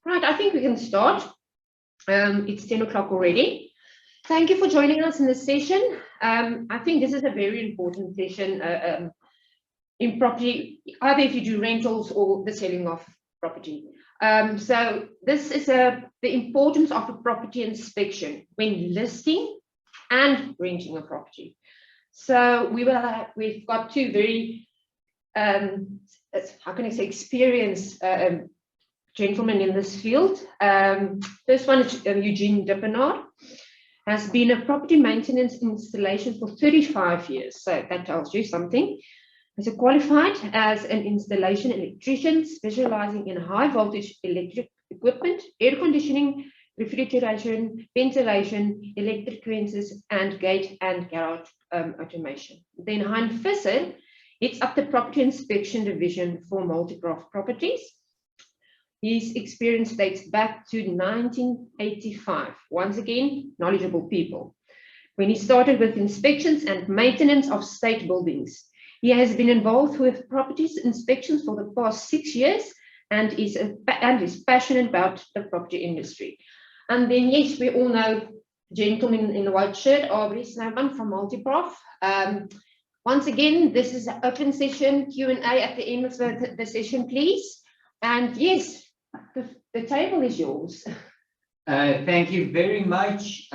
Right, I think we can start. It's 10 o'clock already. Thank you for joining us in this session. I think this is a very important session in property, either if you do rentals or the selling of property. So this is the importance of a property inspection when listing and renting a property. So we've got two very, how can I say, experienced gentlemen in this field. First one is Eugene Dependart, has been a property maintenance installation for 35 years. So that tells you something. He's qualified as an installation electrician, specializing in high voltage electric equipment, air conditioning, refrigeration, ventilation, electric fences, and gate and garage automation. Then Hein Visser heads up the property inspection division for Multiprof properties. His experience dates back to 1985. Once again, knowledgeable people. When he started with inspections and maintenance of state buildings, he has been involved with properties inspections for the past 6 years and is passionate about the property industry. And then, yes, we all know the gentleman in the white shirt, Aubrey Snowman from Multiprof. Once again, this is an open session, Q&A at the end of the session, please. And yes, the table is yours. Thank you very much.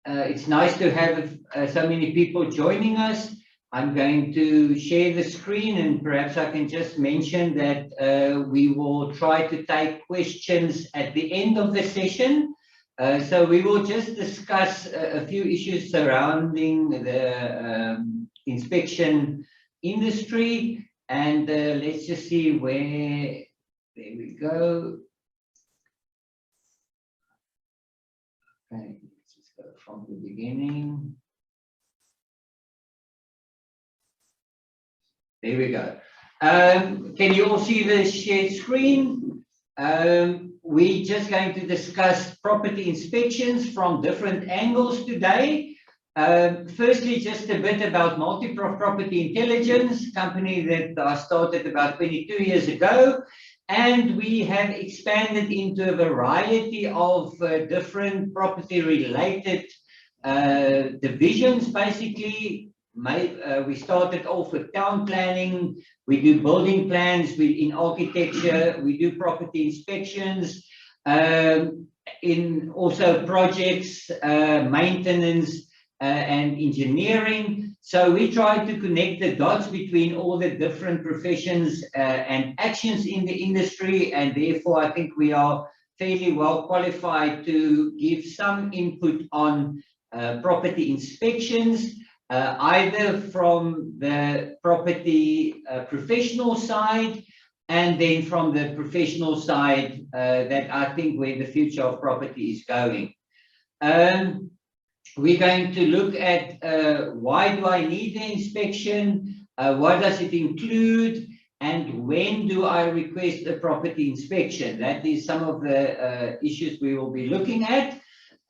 It's nice to have so many people joining us. I'm going to share the screen, and perhaps I can just mention that we will try to take questions at the end of the session. So we will just discuss a few issues surrounding the inspection industry, and let's just see where. There we go. Okay, let's just go from the beginning. There we go. Can you all see the shared screen? We're just going to discuss property inspections from different angles today. Firstly, just a bit about Multiprof Property Intelligence, company that I started about 22 years ago. And we have expanded into a variety of different property-related divisions, basically. We started off with town planning, we do building plans, in architecture, we do property inspections, in also projects, maintenance, and engineering. So we try to connect the dots between all the different professions and actions in the industry, and therefore I think we are fairly well qualified to give some input on property inspections, either from the property professional side, and then from the professional side that I think where the future of property is going. We're going to look at why do I need the inspection, what does it include, and when do I request a property inspection. That is some of the issues we will be looking at.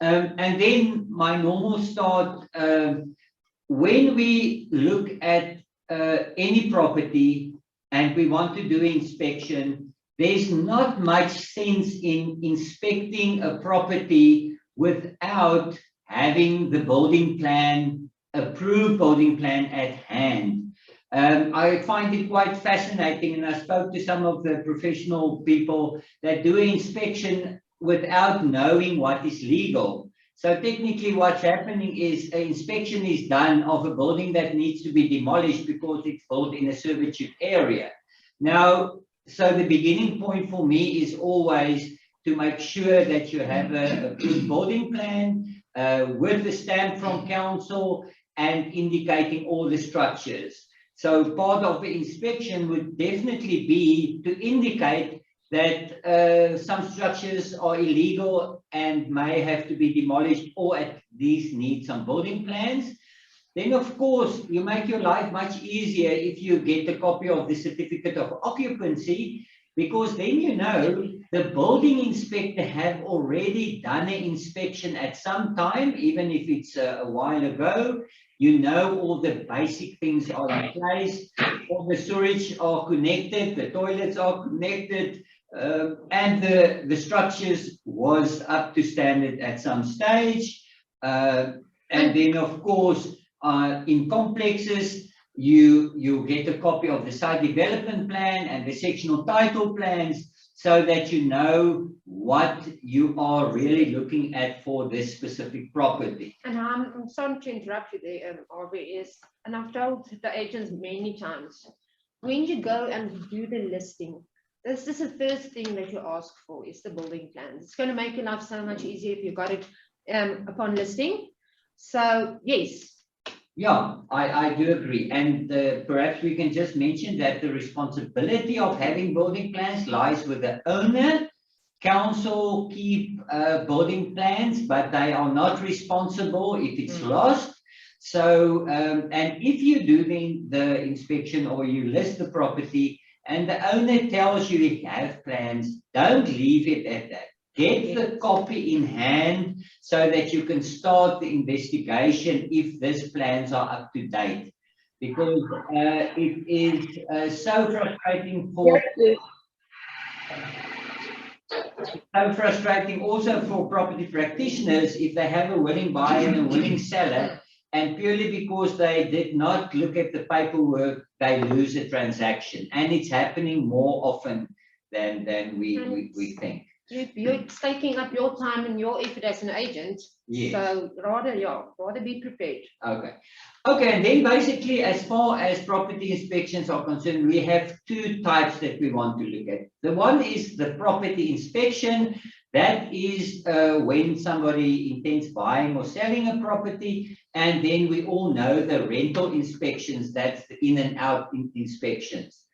And then my normal start, when we look at any property and we want to do inspection, there's not much sense in inspecting a property without having the building plan, approved building plan at hand. I find it quite fascinating, and I spoke to some of the professional people that do an inspection without knowing what is legal. So technically what's happening is an inspection is done of a building that needs to be demolished because it's built in a servitude area. Now, so the beginning point for me is always to make sure that you have a good building plan, with the stamp from council and indicating all the structures. So part of the inspection would definitely be to indicate that some structures are illegal and may have to be demolished or at least need some building plans. Then, of course, you make your life much easier if you get a copy of the certificate of occupancy, because then you know the building inspector have already done an inspection at some time, even if it's a while ago. You know all the basic things are in place, all the storage are connected, the toilets are connected, And the structures was up to standard at some stage. And then, of course, in complexes, you get a copy of the site development plan and the sectional title plans so that you know what you are really looking at for this specific property. And I'm sorry to interrupt you there, RV, and I've told the agents many times, when you go and do the listing, this is the first thing that you ask for is the building plans. It's going to make your life so much easier if you got it upon listing. So, yes. Yeah, I do agree. And perhaps we can just mention that the responsibility of having building plans lies with the owner. Council keep building plans, but they are not responsible if it's lost. So, and if you do the inspection or you list the property and the owner tells you you have plans, don't leave it at that. Get the copy in hand so that you can start the investigation if these plans are up to date. Because it is so frustrating for... So frustrating also for property practitioners if they have a willing buyer and a willing seller, and purely because they did not look at the paperwork, they lose a transaction. And it's happening more often than we think. You're taking up your time and your effort as an agent. Yes. So rather be prepared. Okay. Okay, and then basically as far as property inspections are concerned, we have two types that we want to look at. The one is the property inspection. That is when somebody intends buying or selling a property. And then we all know the rental inspections, that's the in and out inspections.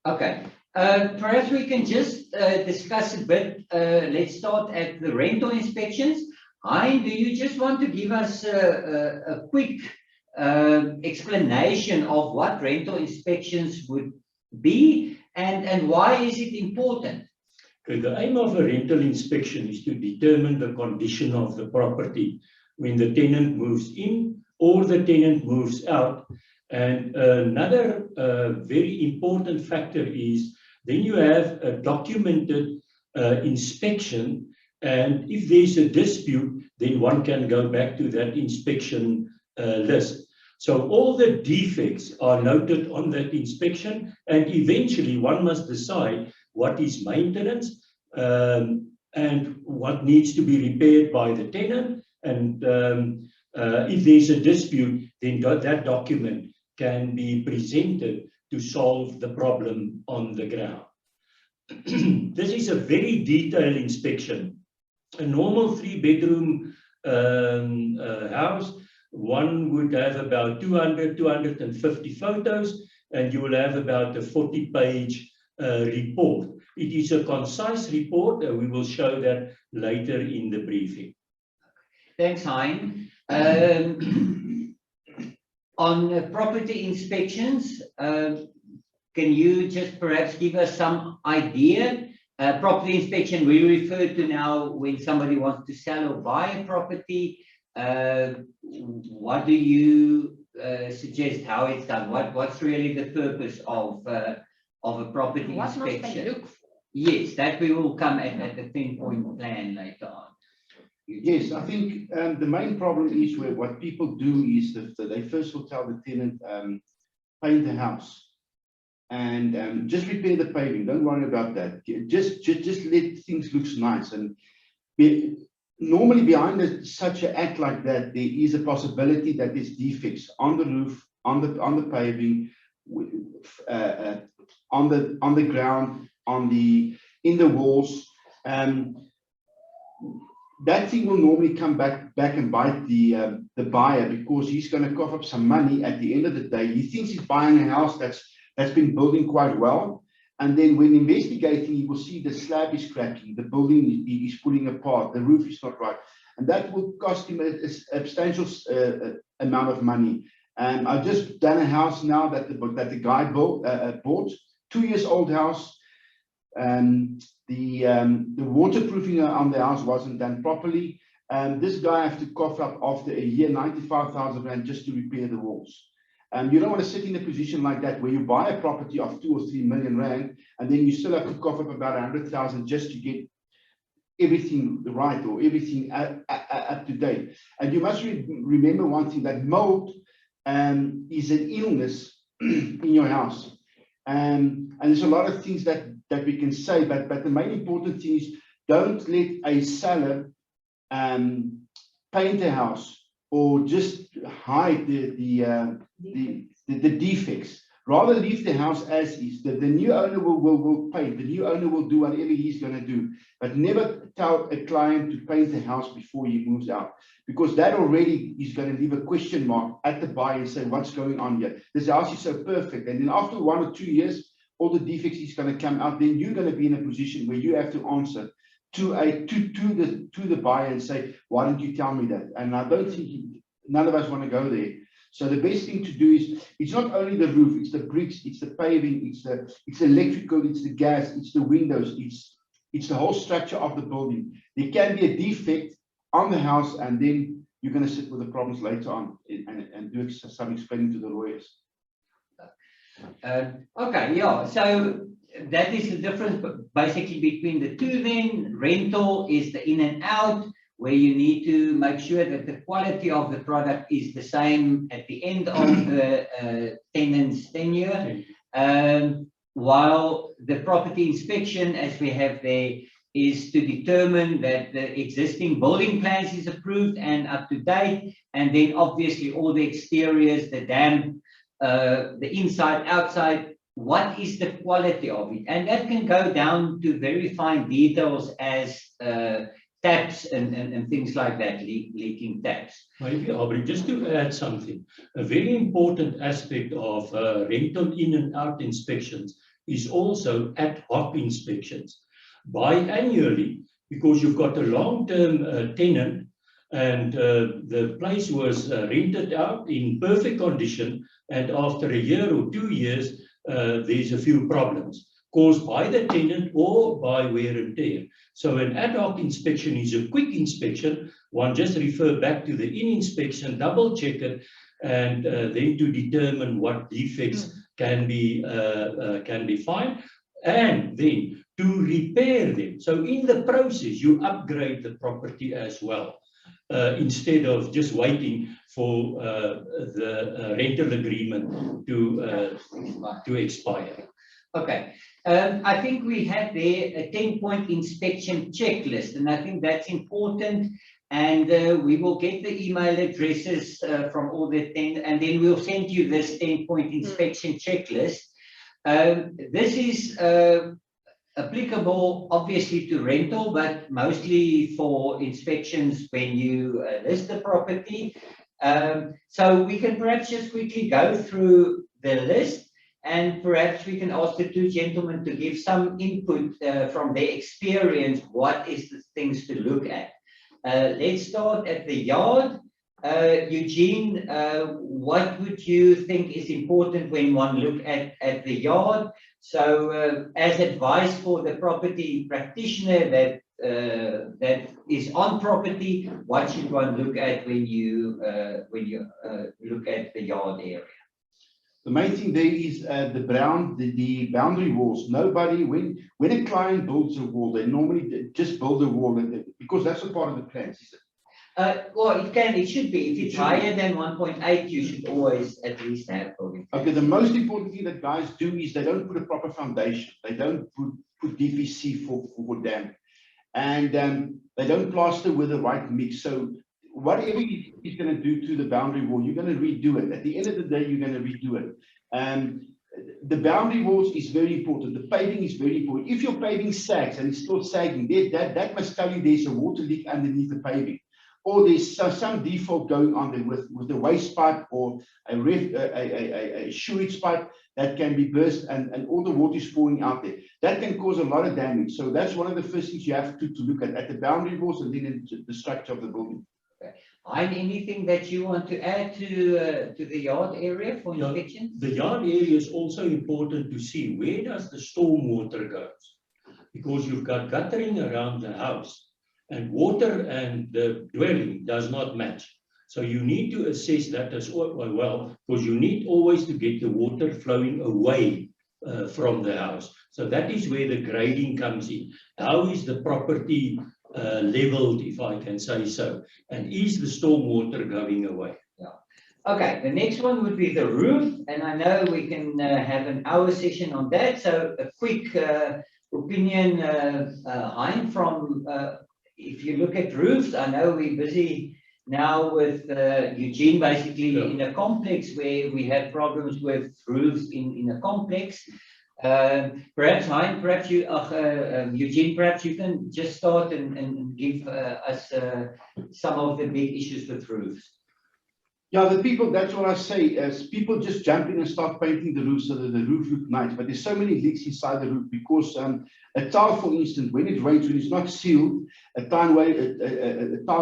Okay. Perhaps we can just discuss a bit. Let's start at the rental inspections. Hein, do you just want to give us a quick explanation of what rental inspections would be and why is it important? Okay, the aim of a rental inspection is to determine the condition of the property when the tenant moves in or the tenant moves out. And another very important factor is then you have a documented inspection, and if there's a dispute, then one can go back to that inspection list. So all the defects are noted on that inspection, and eventually one must decide what is maintenance and what needs to be repaired by the tenant. And if there's a dispute, then that document can be presented to solve the problem on the ground. This is a very detailed inspection. A normal 3-bedroom house, one would have about 250 photos, and you will have about a 40-page report. It is a concise report, and we will show that later in the briefing. Thanks, Hein. On property inspections, can you just perhaps give us some idea? Property inspection we refer to now when somebody wants to sell or buy a property. What do you suggest how it's done? What's really the purpose of a property inspection? What must they look for? Yes, that we will come at the 10-point plan later on. Yes, I think the main problem is where what people do is that they first will tell the tenant, paint the house and just repair the paving. Don't worry about that. Just let things look nice. And normally behind such an act like that, there is a possibility that there's defects on the roof, on the paving, on the ground, in the walls. That thing will normally come back and bite the buyer, because he's going to cough up some money at the end of the day. He thinks he's buying a house that's been building quite well, and then when investigating, he will see the slab is cracking, the building is pulling apart, the roof is not right, and that will cost him a substantial amount of money. I've just done a house now that the guy bought, 2 years old house. The waterproofing on the house wasn't done properly. This guy had to cough up after a year 95,000 rand just to repair the walls. You don't want to sit in a position like that where you buy a property of 2 or 3 million rand, and then you still have to cough up about 100,000 just to get everything right or everything up to date. And you must remember one thing, that mold is an illness in your house. And there's a lot of things that we can say, but the main important thing is don't let a seller paint a house or just hide the defects. Rather leave the house as is. The new owner will paint. The new owner will do whatever he's going to do. But never tell a client to paint the house before he moves out, because that already is going to leave a question mark at the buyer and say, what's going on here? This house is so perfect. And then after 1 or 2 years, all the defects is going to come out. Then you're going to be in a position where you have to answer to the buyer and say, why didn't you tell me that? And I don't think none of us want to go there. So the best thing to do is, it's not only the roof, it's the bricks, it's the paving, it's the electrical, it's the gas, it's the windows, it's the whole structure of the building. There can be a defect on the house, and then you're going to sit with the problems later on and do some explaining to the lawyers. Okay, yeah, so that is the difference basically between the two then. Rental is the in and out, where you need to make sure that the quality of the product is the same at the end of the tenant's tenure. While the property inspection, as we have there, is to determine that the existing building plans is approved and up to date, and then obviously all the exteriors, the damp, the inside, outside, what is the quality of it? And that can go down to very fine details as taps and things like that, leaking taps. Maybe, Aubrey, just to add something, a very important aspect of rental in and out inspections is also ad hoc inspections. Biannually, because you've got a long-term tenant and the place was rented out in perfect condition, and after a year or 2 years, there's a few problems caused by the tenant or by wear and tear. So an ad hoc inspection is a quick inspection. One just refer back to the in-inspection, double check it, and then to determine what defects can be found, and then to repair them. So in the process, you upgrade the property as well, instead of just waiting for the rental agreement to expire. Okay. I think we have there a 10-point inspection checklist, and I think that's important. And we will get the email addresses from all the 10, and then we'll send you this 10-point inspection checklist. This is applicable obviously to rental, but mostly for inspections when you list the property. So we can perhaps just quickly go through the list. And perhaps we can ask the two gentlemen to give some input from their experience. What is the things to look at? Let's start at the yard. Eugene, what would you think is important when one look at the yard? So as advice for the property practitioner that is on property, what should one look at when you look at the yard area? The main thing there is the boundary walls. Nobody, when a client builds a wall, they normally just build a wall, because that's a part of the plans, is it? Well, it should be. If it's higher than 1.8, you should always at least have building plans. Okay, the most important thing that guys do is they don't put a proper foundation. They don't put DVC for damp, and they don't plaster with the right mix. So whatever he's going to do to the boundary wall, you're going to redo it. At the end of the day, you're going to redo it. The boundary walls is very important. The paving is very important. If your paving sags and it's still sagging, that must tell you there's a water leak underneath the paving, or there's some default going on there with the waste pipe or a sewage pipe that can be burst and all the water is pouring out there. That can cause a lot of damage. So that's one of the first things you have to look at the boundary walls and then the structure of the building. Hein, anything that you want to add to the yard area for inspection? The yard area is also important to see where does the storm water go, because you've got guttering around the house and water and the dwelling does not match. So you need to assess that as well, because you need always to get the water flowing away from the house. So that is where the grading comes in. How is the property leveled, if I can say so? And is the storm water going away? Okay, the next one would be the roof, and I know we can have an hour session on that. So a quick opinion, Hein, from if you look at roofs, I know we're busy now with Eugene basically in a complex where we have problems with roofs in a complex. Perhaps Hein, perhaps you, Eugene, perhaps you can just start and give us some of the big issues with roofs. Yeah, the people, that's what I say, as people just jump in and start painting the roof so that the roof looks nice, but there's so many leaks inside the roof because a tile, for instance, when it rains, when it's not sealed, a tile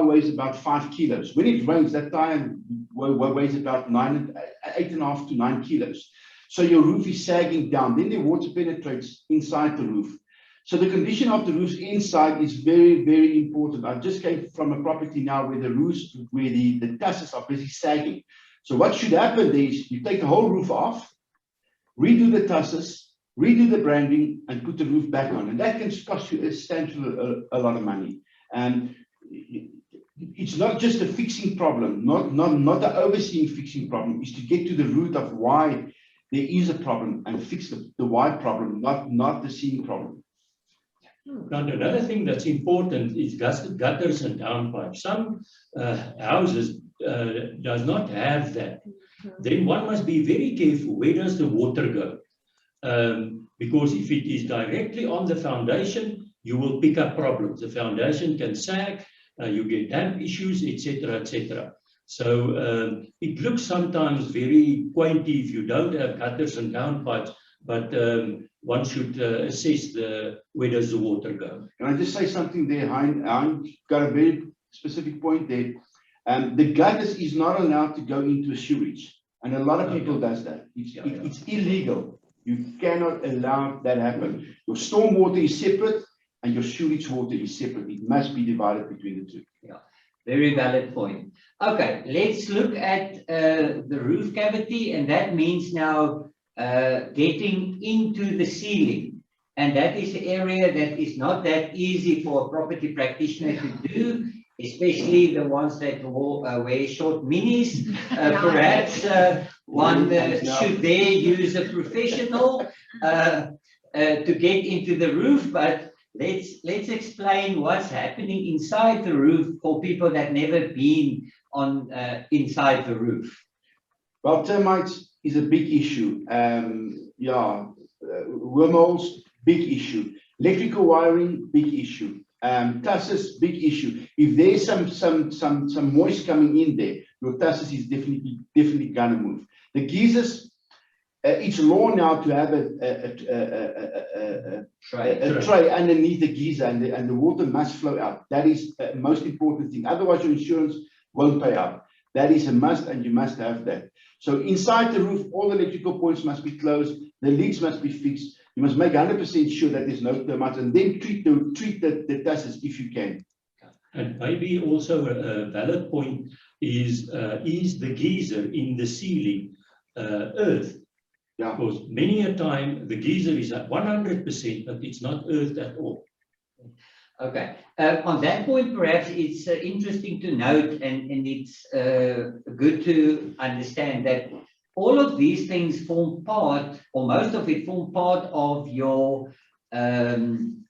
weighs about 5 kilos. When it rains, that tile weighs about 8.5 to 9 kilos. So your roof is sagging down, then the water penetrates inside the roof. So the condition of the roofs inside is very, very important. I just came from a property now where the roofs, where the trusses are busy sagging. So what should happen there is you take the whole roof off, redo the trusses, redo the branding, and put the roof back on. And that can cost you a lot of money. And it's not just a fixing problem, not the overseeing fixing problem, is to get to the root of why there is a problem and fix the why problem, not the seeing problem. Now, another thing that's important is gutters and downpipes. Some houses does not have that. Then one must be very careful. Where does the water go? Because if it is directly on the foundation, you will pick up problems. The foundation can sag, you get damp issues, etc., etc. So it looks sometimes very quainty if you don't have gutters and downpipes, but one should assess where does the water go. Can I just say something there, Hein? Hein got a very specific point there. The gutters is not allowed to go into a sewage, and a lot of people does that. It's illegal. You cannot allow that happen. Your storm water is separate, and your sewage water is separate. It must be divided between the two. Yeah, very valid point. Okay, let's look at the roof cavity, and that means now getting into the ceiling, and that is the area that is not that easy for a property practitioner to do, especially the ones that wear short minis. Perhaps one should there use a professional to get into the roof, but let's explain what's happening inside the roof for people that never been on inside the roof. Well, termites is a big issue. Wormholes, big issue. Electrical wiring, big issue. Trusses, big issue. If there's some moist coming in there, your trusses is definitely gonna move. The geysers, it's law now to have a tray underneath the geyser, and the water must flow out. That is the most important thing. Otherwise, your insurance won't pay out. That is a must, and you must have that. So inside the roof, all the electrical points must be closed. The leaks must be fixed. You must make 100% sure that there's no termites, and then treat the trusses if you can. And maybe also a valid point is the geyser in the ceiling earth? Yeah. Because many a time the geyser is at 100%, but it's not earthed at all. Okay. On that point, perhaps it's interesting to note, and it's good to understand that all of these things form part, or most of it form part of your, when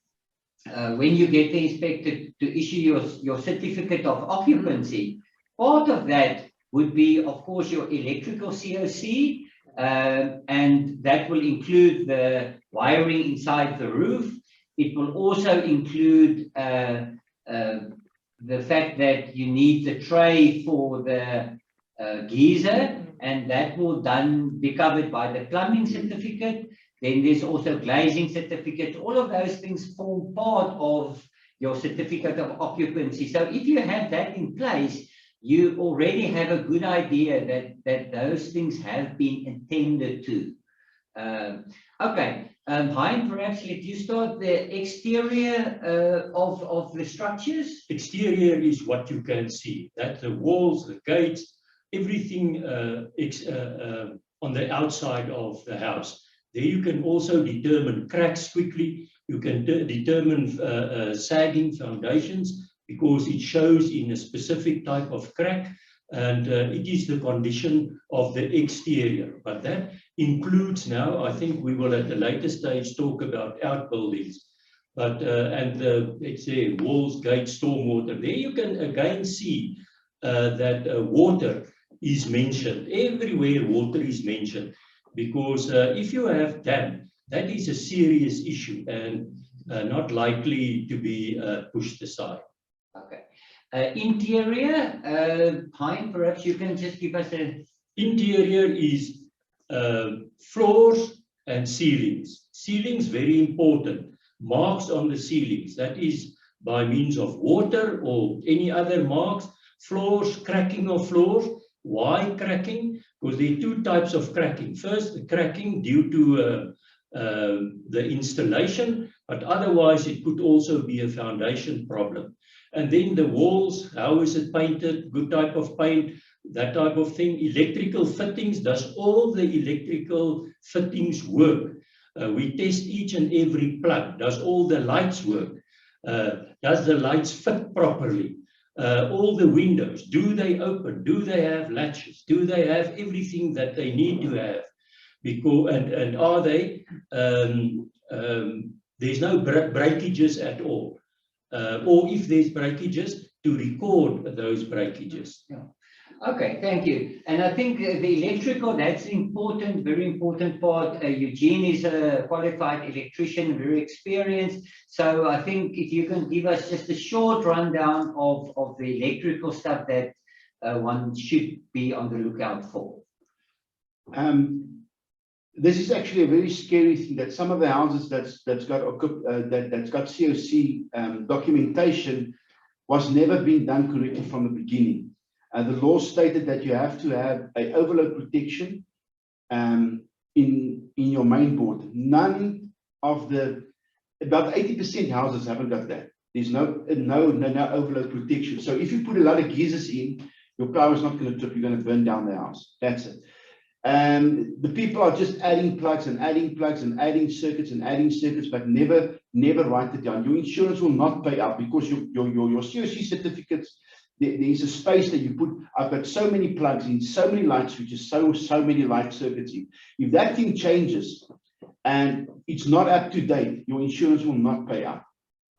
you get the inspector to issue your certificate of occupancy. Part of that would be, of course, your electrical COC, and that will include the wiring inside the roof. It will also include the fact that you need the tray for the geyser, and that will then be covered by the plumbing certificate. Then there's also glazing certificate. All of those things form part of your certificate of occupancy. So if you have that in place, you already have a good idea that those things have been attended to. Okay, Hein, perhaps let you start the exterior of the structures. Exterior is what you can see. That the walls, the gates, everything on the outside of the house. There you can also determine cracks quickly. You can determine sagging foundations because it shows in a specific type of crack, and it is the condition of the exterior. But that includes now, I think we will at a later stage talk about outbuildings. But and let's say walls, gates, stormwater. There you can again see that water is mentioned. Everywhere water is mentioned, because if you have dam, that is a serious issue and not likely to be pushed aside. Okay. Interior, Hein, perhaps you can just give us a... Interior is floors and ceilings. Ceilings, very important. Marks on the ceilings, that is by means of water or any other marks. Floors, cracking of floors. Why cracking? Because there are two types of cracking. First, the cracking due to the installation, but otherwise it could also be a foundation problem. And then the walls, how is it painted? Good type of paint, that type of thing. Electrical fittings, does all the electrical fittings work? We test each and every plug. Does all the lights work? Does the lights fit properly? All the windows, do they open? Do they have latches? Do they have everything that they need to have? Because and are they? There's no breakages at all, or if there's breakages, to record those breakages. Yeah. Okay, thank you. And I think the electrical, that's important, very important part. Eugene is a qualified electrician, very experienced. So I think if you can give us just a short rundown of the electrical stuff that one should be on the lookout for. This is actually a very scary thing, that some of the houses that's got COC documentation was never being done correctly from the beginning. The law stated that you have to have an overload protection in your main board. None of about 80% houses haven't got that. There's no overload protection. So if you put a lot of geysers in, your power is not going to trip. You're going to burn down the house. That's it. And the people are just adding plugs and adding plugs and adding circuits, but never write it down. Your insurance will not pay up because your COC certificates, there is a space that you put. I've got so many plugs in, so many light switches, so many light circuits in. If that thing changes and it's not up to date, your insurance will not pay up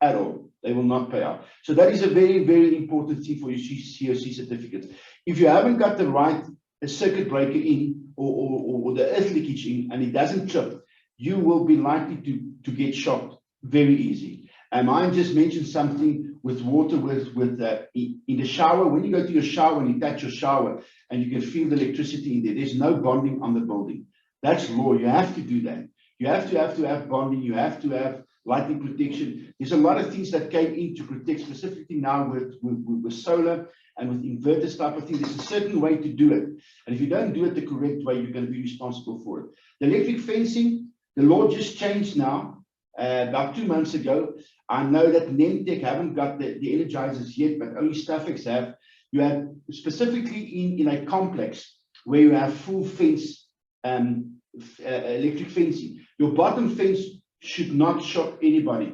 at all. They will not pay out. So that is a very, very important thing for your COC certificates. If you haven't got the right circuit breaker in or the earth leakage in and it doesn't trip, you will be likely to get shocked very easy. I just mentioned something with water in the shower. When you go to your shower and you touch your shower and you can feel the electricity in there, there's no bonding on the building. That's law. You have to do that. You have to have bonding. You have to have lightning protection. There's a lot of things that came in to protect, specifically now with solar and with inverters type of thing. There's a certain way to do it. And if you don't do it the correct way, you're going to be responsible for it. The electric fencing, the law just changed now, about 2 months ago. I know that Nemtech haven't got the energizers yet, but only Staffex have. You have specifically in a complex where you have full fence, electric fencing. Your bottom fence should not shock anybody.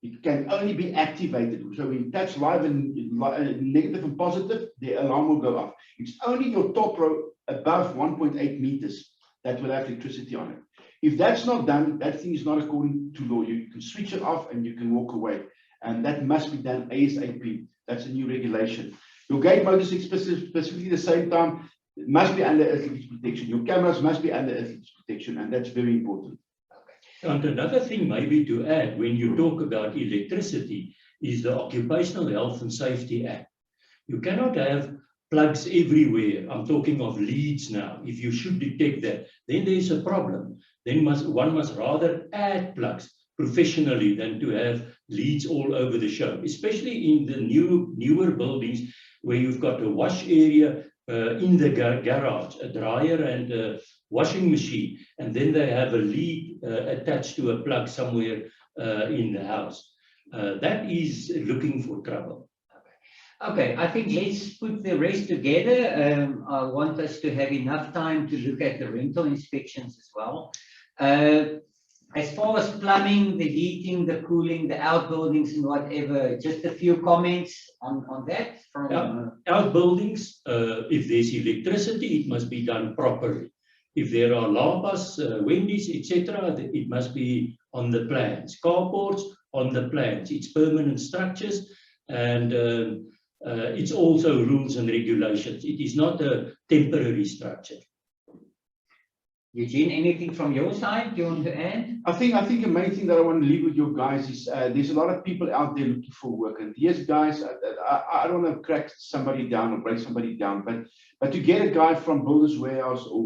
It can only be activated. So when you touch live and negative and positive, the alarm will go off. It's only your top row above 1.8 meters that will have electricity on it. If that's not done, that thing is not according to law. You can switch it off and you can walk away. And that must be done ASAP. That's a new regulation. Your gate motors, specifically the same time, must be under earth leakage protection. Your cameras must be under earth leakage protection, and that's very important. And another thing maybe to add when you talk about electricity is the Occupational Health and Safety Act. You cannot have plugs everywhere. I'm talking of leads now. If you should detect that, then there's a problem. Then one must rather add plugs professionally than to have leads all over the show, especially in the newer buildings where you've got a wash area in the garage, a dryer and a washing machine, and then they have a lead attached to a plug somewhere in the house. That is looking for trouble. Okay, I think let's put the rest together. I want us to have enough time to look at the rental inspections as well. As far as plumbing, the heating, the cooling, the outbuildings and whatever, just a few comments on that from Outbuildings, if there's electricity, it must be done properly. If there are lampas, windies, etc., it must be on the plans. Carports on the plans. It's permanent structures, and it's also rules and regulations. It is not a temporary structure. Eugene, anything from your side you want to add? I think a main thing that I want to leave with you guys is there's a lot of people out there looking for work, and yes, guys, I don't want to crack somebody down or break somebody down, but to get a guy from Builders Warehouse or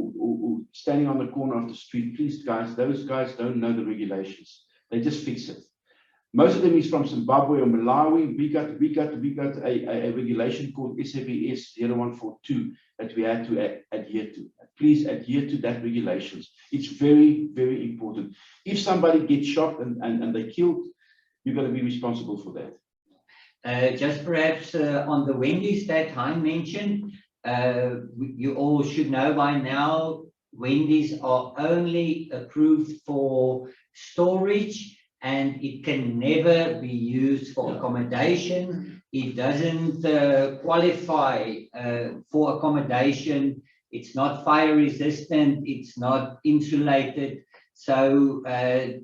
standing on the corner of the street, please, guys, those guys don't know the regulations. They just fix it. Most of them is from Zimbabwe or Malawi. We got a regulation called SABS 0142 that we had to adhere to. Please adhere to that regulations. It's very, very important. If somebody gets shot and they're killed, you're going to be responsible for that. Just perhaps on the Wendy's that Hein mentioned, you all should know by now, Wendy's are only approved for storage, and it can never be used for accommodation. It doesn't qualify for accommodation. It's not fire resistant. It's not insulated. So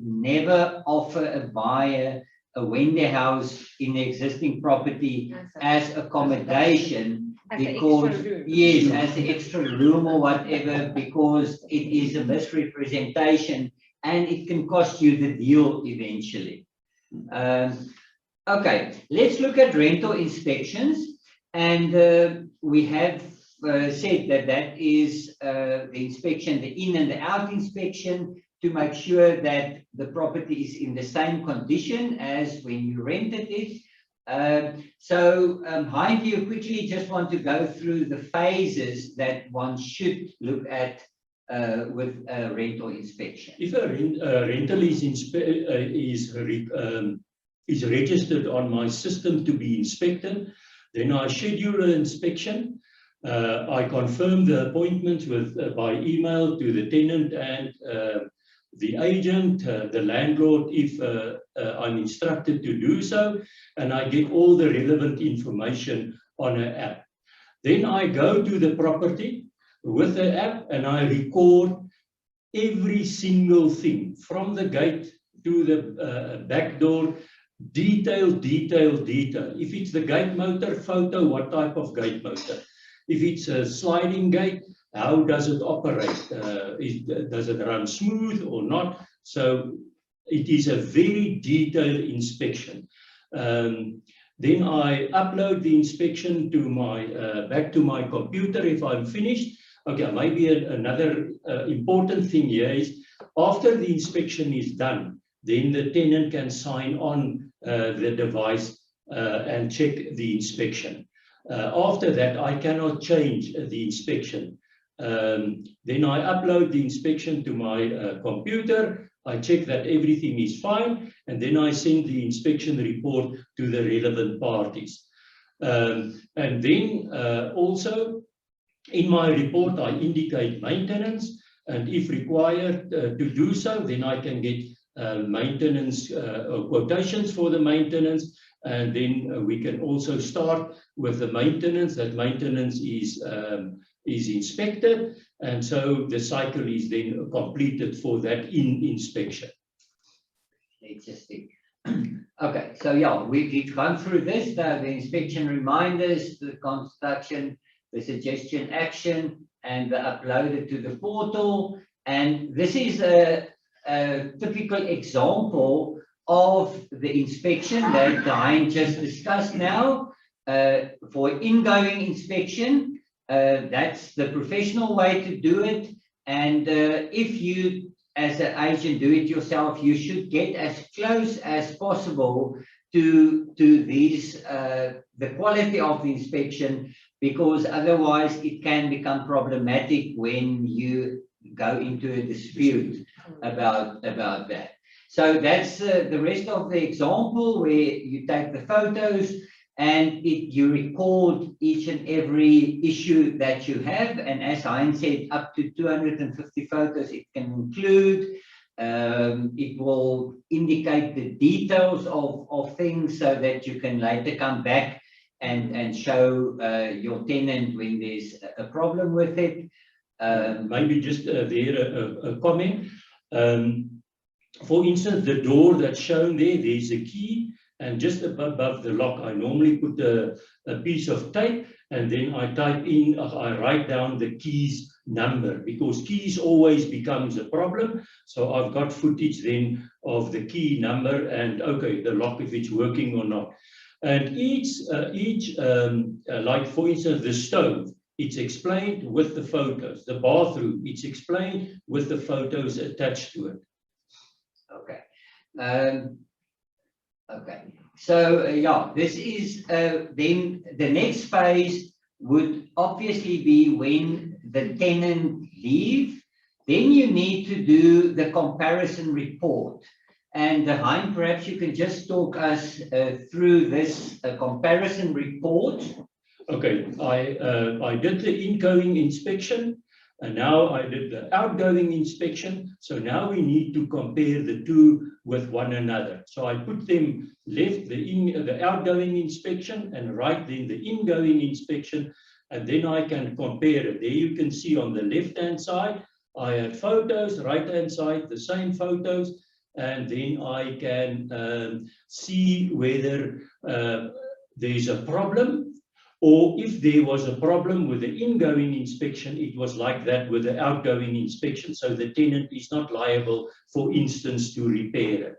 never offer a buyer a Wendy house in the existing property as accommodation, because yes, as an extra room or whatever, because it is a misrepresentation and it can cost you the deal eventually. Okay, let's look at rental inspections, and we have said that is the inspection, the in and the out inspection, to make sure that the property is in the same condition as when you rented it. Hein, do you quickly just want to go through the phases that one should look at with a rental inspection? If a rental is registered on my system to be inspected, then I schedule an inspection. I confirm the appointments by email to the tenant and the agent, the landlord, if I'm instructed to do so, and I get all the relevant information on an app. Then I go to the property with the app and I record every single thing from the gate to the back door, detail. If it's the gate motor, photo what type of gate motor. If it's a sliding gate, how does it operate? Does it run smooth or not? So it is a very detailed inspection. Then I upload the inspection to back to my computer if I'm finished. Okay, maybe another important thing here is after the inspection is done, then the tenant can sign on the device and check the inspection. After that, I cannot change the inspection. Then I upload the inspection to my computer. I check that everything is fine, and then I send the inspection report to the relevant parties. And then also in my report, I indicate maintenance, and if required to do so, then I can get maintenance quotations for the maintenance, and then we can also start with the maintenance. That maintenance is inspected, and so the cycle is then completed for that inspection. Fantastic. Okay, so yeah, we've gone through this, the inspection reminders, the construction, the suggestion action, and the uploaded to the portal. And this is a typical example of the inspection that Hein just discussed now. For ingoing inspection, that's the professional way to do it. And if you, as an agent, do it yourself, you should get as close as possible to these, the quality of the inspection, because otherwise it can become problematic when you go into a dispute about that. So that's the rest of the example where you take the photos and you record each and every issue that you have. And as Hein said, up to 250 photos it can include. It will indicate the details of things so that you can later come back and show your tenant when there's a problem with it. Maybe just there a comment. For instance, the door that's shown there's a key, and just above the lock, I normally put a piece of tape, and then I I write down the key's number, because keys always becomes a problem. So I've got footage then of the key number and, okay, the lock, if it's working or not. And like for instance, the stove, it's explained with the photos. The bathroom, it's explained with the photos attached to it. Okay. Okay. So yeah, this is then the next phase would obviously be when the tenant leave. Then you need to do the comparison report. And Hein, perhaps you can just talk us through this comparison report. Okay, I did the incoming inspection, and now I did the outgoing inspection. So now we need to compare the two with one another. So I put them left, the outgoing inspection, and right then the ingoing inspection, and then I can compare it. There you can see on the left-hand side, I had photos, right-hand side, the same photos, and then I can see whether there's a problem, or if there was a problem with the ingoing inspection, it was like that with the outgoing inspection. So the tenant is not liable, for instance, to repair it.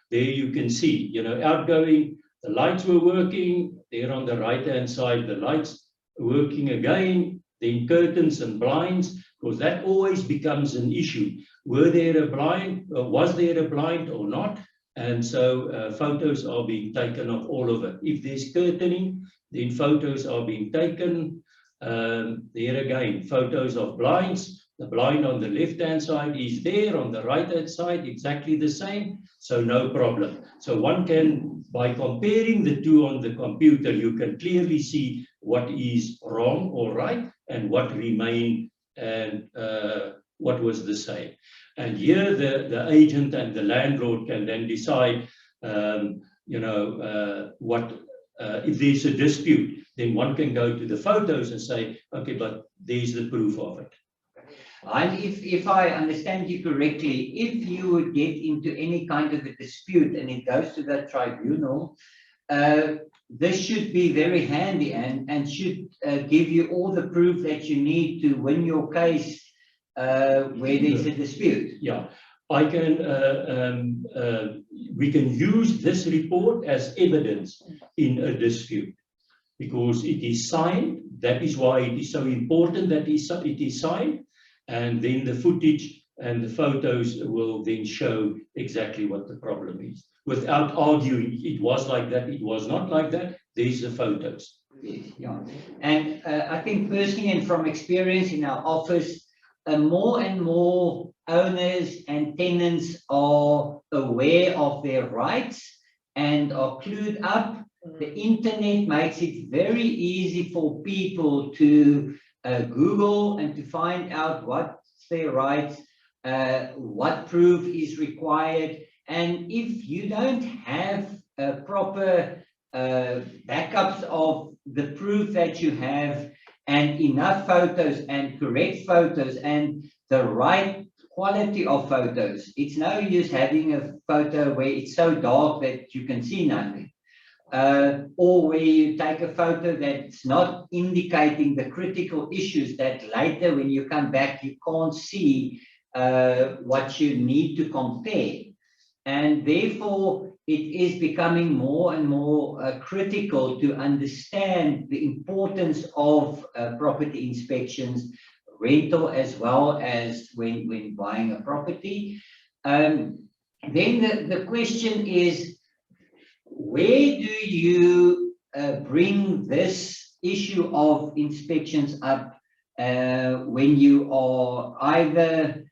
There you can see, outgoing, the lights were working. There on the right-hand side, the lights working again, then curtains and blinds, because that always becomes an issue. Was there a blind or not? And so photos are being taken of all of it. If there's curtaining, then photos are being taken. There again, photos of blinds. The blind on the left-hand side is there, on the right-hand side, exactly the same, so no problem. So one can, by comparing the two on the computer, you can clearly see what is wrong or right, and what remained, and what was the same. And here the agent and the landlord can then decide, if there's a dispute, then one can go to the photos and say, okay, but there's the proof of it. And if I understand you correctly, if you would get into any kind of a dispute and it goes to the tribunal, this should be very handy and should give you all the proof that you need to win your case where there's a dispute. Yeah, we can use this report as evidence in a dispute, because it is signed. That is why it is so important that it is signed. And then the footage and the photos will then show exactly what the problem is, without arguing it was like that, it was not like that. There's the photos. Yes, yeah. And I think personally and from experience in our office, more and more owners and tenants are aware of their rights and are clued up. The internet makes it very easy for people to Google and to find out what's their rights, what proof is required. And if you don't have proper backups of the proof that you have, and enough photos and correct photos and the right quality of photos, it's no use having a photo where it's so dark that you can see nothing. Or where you take a photo that's not indicating the critical issues that later when you come back, you can't see what you need to compare. And therefore, it is becoming more and more critical to understand the importance of property inspections, rental as well as when buying a property. Then the question is, where do you bring this issue of inspections up when you are either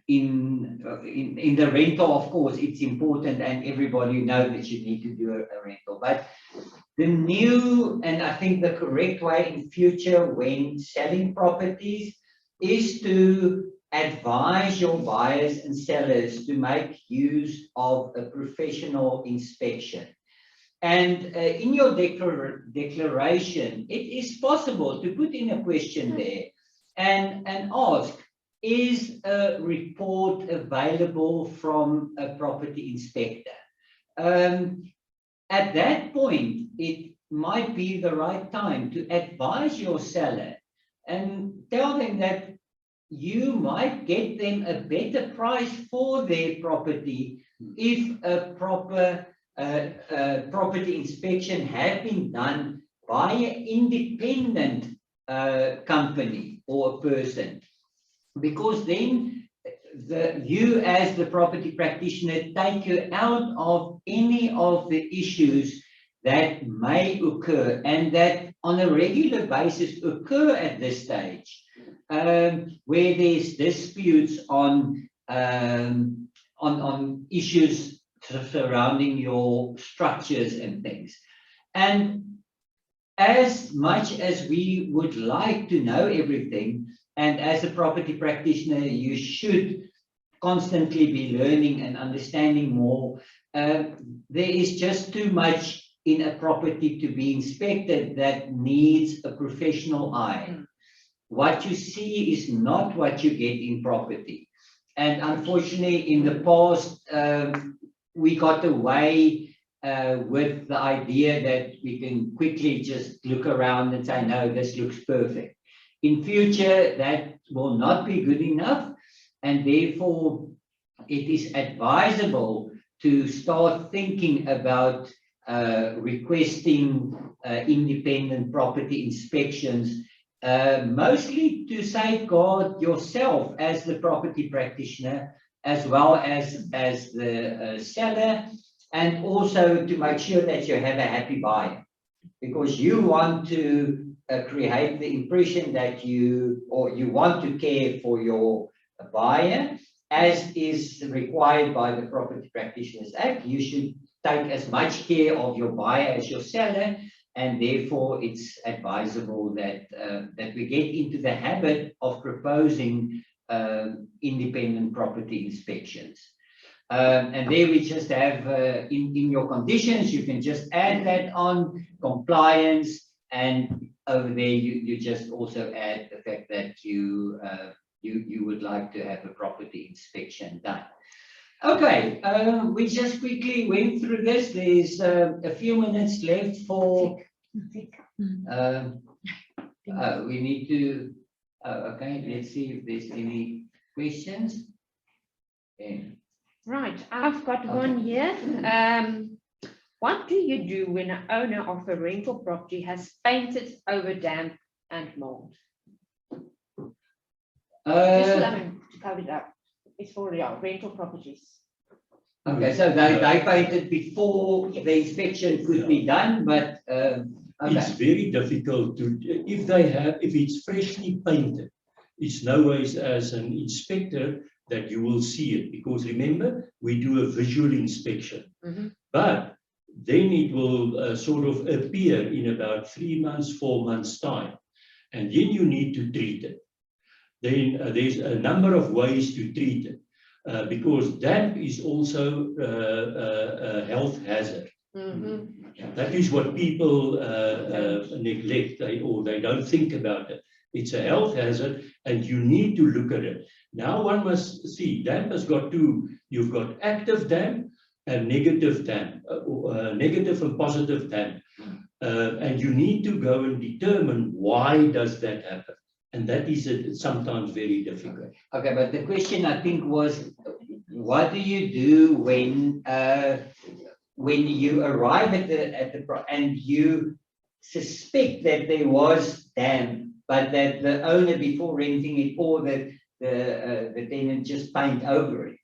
in the rental, of course, it's important, and everybody knows that you need to do a rental. But the new, and I think the correct way in future when selling properties is to advise your buyers and sellers to make use of a professional inspection. And in your declaration, it is possible to put in a question there and ask, is a report available from a property inspector? At that point, it might be the right time to advise your seller and tell them that you might get them a better price for their property if a proper property inspection had been done by an independent company or person, because then you as the property practitioner take you out of any of the issues that may occur and that on a regular basis occur at this stage, where there's disputes on issues surrounding your structures and things. And as much as we would like to know everything, and as a property practitioner, you should constantly be learning and understanding more, there is just too much in a property to be inspected that needs a professional eye. What you see is not what you get in property. And unfortunately, in the past, we got away with the idea that we can quickly just look around and say, no, this looks perfect. In future, that will not be good enough, and therefore it is advisable to start thinking about requesting independent property inspections, mostly to safeguard yourself as the property practitioner, as well as the seller, and also to make sure that you have a happy buyer, because you want to create the impression that you want to care for your buyer, as is required by the Property Practitioners Act. You should take as much care of your buyer as your seller, and therefore it's advisable that that we get into the habit of proposing independent property inspections. And there we just have in your conditions, you can just add that on compliance, and over there you just also add the fact that you would like to have a property inspection done. Okay, we just quickly went through this. There's a few minutes left for we need to okay, let's see if there's any questions. Yeah. Right, I've got one here. What do you do when an owner of a rental property has painted over damp and mold? Just to cover it up. It's for rental properties. Okay, so they painted before the inspection could be done, but okay. It's very difficult to, if it's freshly painted, it's no ways as an inspector that you will see it, because remember, we do a visual inspection. But then it will sort of appear in about 3 months, 4 months time, and then you need to treat it. Then there's a number of ways to treat it, because damp is also a health hazard. That is what people neglect, or they don't think about it. It's a health hazard, and you need to look at it. Now one must see, damp has got two. You've got active damp and negative damp, negative and positive damp. And you need to go and determine why does that happen. And that is sometimes very difficult. Okay, but the question I think was, what do you do when you arrive at the and you suspect that there was damp, but that the owner before renting it, or that the tenant just paint over it?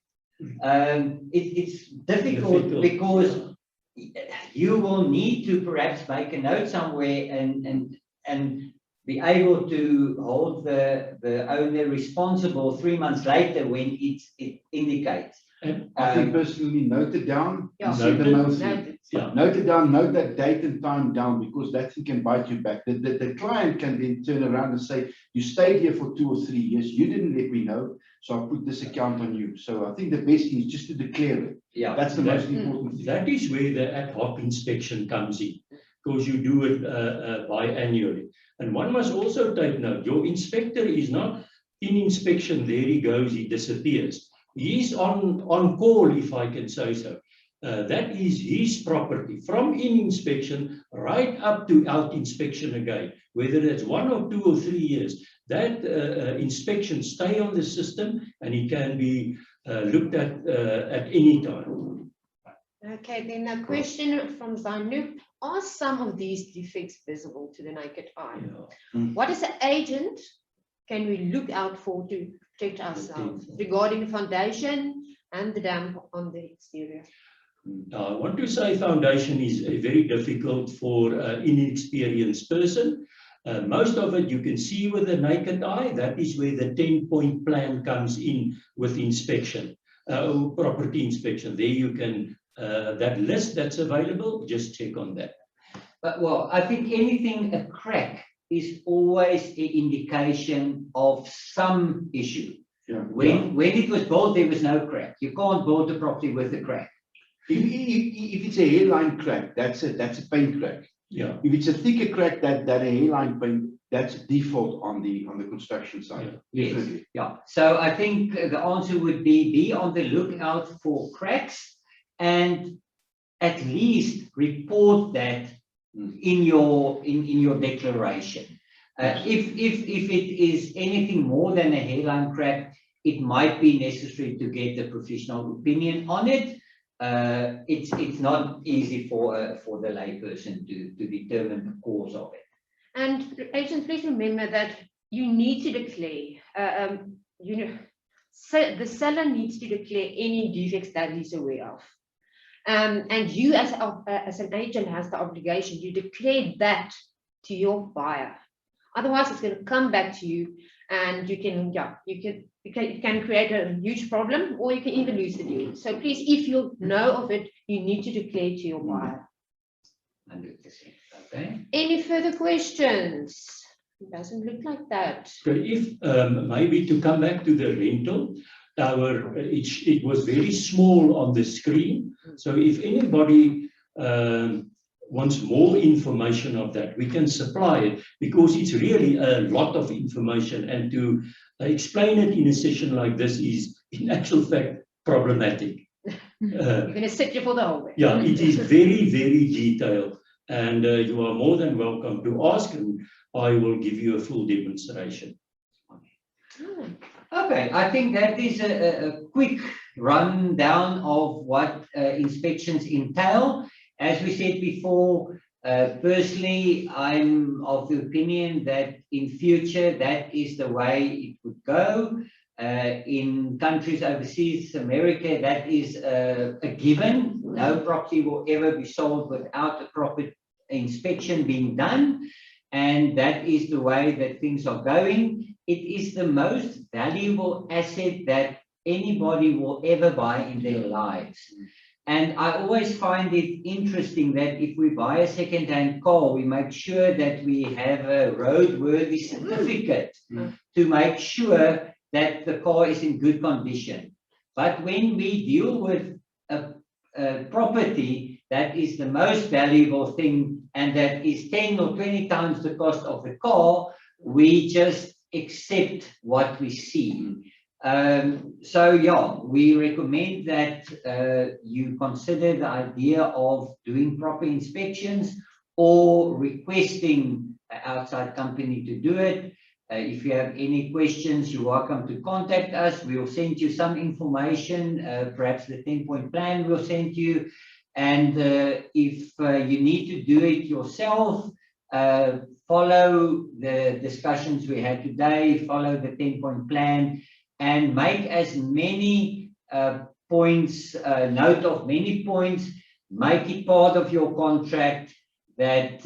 It's difficult because you will need to perhaps make a note somewhere and be able to hold the owner responsible 3 months later when it indicates. I think personally, note it down. Yeah. And send the mail through. Noted. Yeah. Note it down, note that date and time down, because that thing can bite you back. The client can then turn around and say, you stayed here for 2 or 3 years, you didn't let me know, so I put this account on you. So I think the best thing is just to declare it. Yeah. That's the most important thing. That is where the ad hoc inspection comes in, because you do it biannually. And one must also take note, your inspector is not in inspection, there he goes, he disappears. He's on call, if I can say so. That is his property, from in inspection right up to out inspection again, whether that's 1 or 2 or 3 years. That inspection stay on the system, and it can be looked at any time. Okay, then a question from Zanup. Are some of these defects visible to the naked eye? Yeah. What is the agent can we look out for to protect ourselves regarding the foundation and the damp on the exterior? I want to say foundation is very difficult for an inexperienced person. Most of it you can see with the naked eye. That is where the 10-point plan comes in with inspection, property inspection. There you can, that list that's available, just check on that. But well, I think anything a crack is always an indication of some issue. Yeah. When it was built, there was no crack. You can't build a property with a crack. If it's a hairline crack, that's a paint crack. Yeah. If it's a thicker crack, that a hairline paint, that's a default on the construction side. Yes. Definitely. Yeah. So I think the answer would be on the lookout for cracks, and at least report that in your declaration. If it is anything more than a hairline crack, it might be necessary to get a professional opinion on it. It's not easy for the layperson to determine the cause of it. And agents, please remember that you need to declare, so the seller needs to declare any defects that he's aware of. And you as an agent has the obligation to declare that to your buyer. Otherwise, it's going to come back to you, and you can create a huge problem, or you can even lose the deal. So please, if you know of it, you need to declare to your buyer. 100%. Okay. Any further questions? It doesn't look like that. So if maybe to come back to the rental, it was very small on the screen. So if anybody wants more information of that, we can supply it, because it's really a lot of information, and to explain it in a session like this is in actual fact problematic. You're going to sit here for the whole day. Yeah, it is very, very detailed, and you are more than welcome to ask, and I will give you a full demonstration. Okay, I think that is a quick rundown of what inspections entail. As we said before, personally, I'm of the opinion that in future, that is the way it would go. In countries overseas, America, that is a given. No property will ever be sold without a proper inspection being done. And that is the way that things are going. It is the most valuable asset that anybody will ever buy in their lives. And I always find it interesting that if we buy a second-hand car, we make sure that we have a roadworthy certificate to make sure that the car is in good condition. But when we deal with a property that is the most valuable thing, and that is 10 or 20 times the cost of the car, we just accept what we see. So yeah, we recommend that you consider the idea of doing proper inspections or requesting an outside company to do it. If you have any questions, you're welcome to contact us. We'll send you some information, perhaps the 10-point plan we'll send you. And if you need to do it yourself, follow the discussions we had today, follow the 10-point plan, and make as many points, note of many points, make it part of your contract. that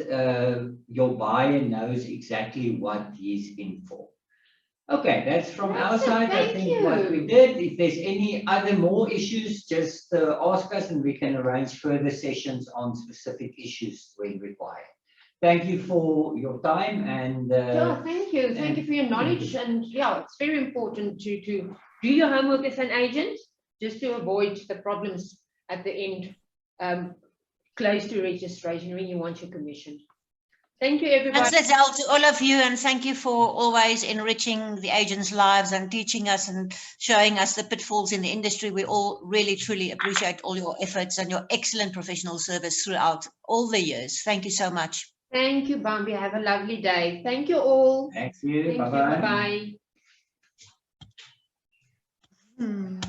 your buyer knows exactly what he's in for. Okay, that's from our That's it, side. I thank think what we you. did. If there's any other more issues, just ask us and we can arrange further sessions on specific issues when required. Thank you for your time and Yeah, thank you. Thank you for your knowledge. And yeah, it's very important to do your homework as an agent, just to avoid the problems at the end, close to registration when you want your commission. Thank you, everybody. Thanks, Lizelle, to all of you, and thank you for always enriching the agents' lives and teaching us and showing us the pitfalls in the industry. We all really, truly appreciate all your efforts and your excellent professional service throughout all the years. Thank you so much. Thank you, Bambi. Have a lovely day. Thank you all. thank you. Thank you. Bye-bye. Bye-bye.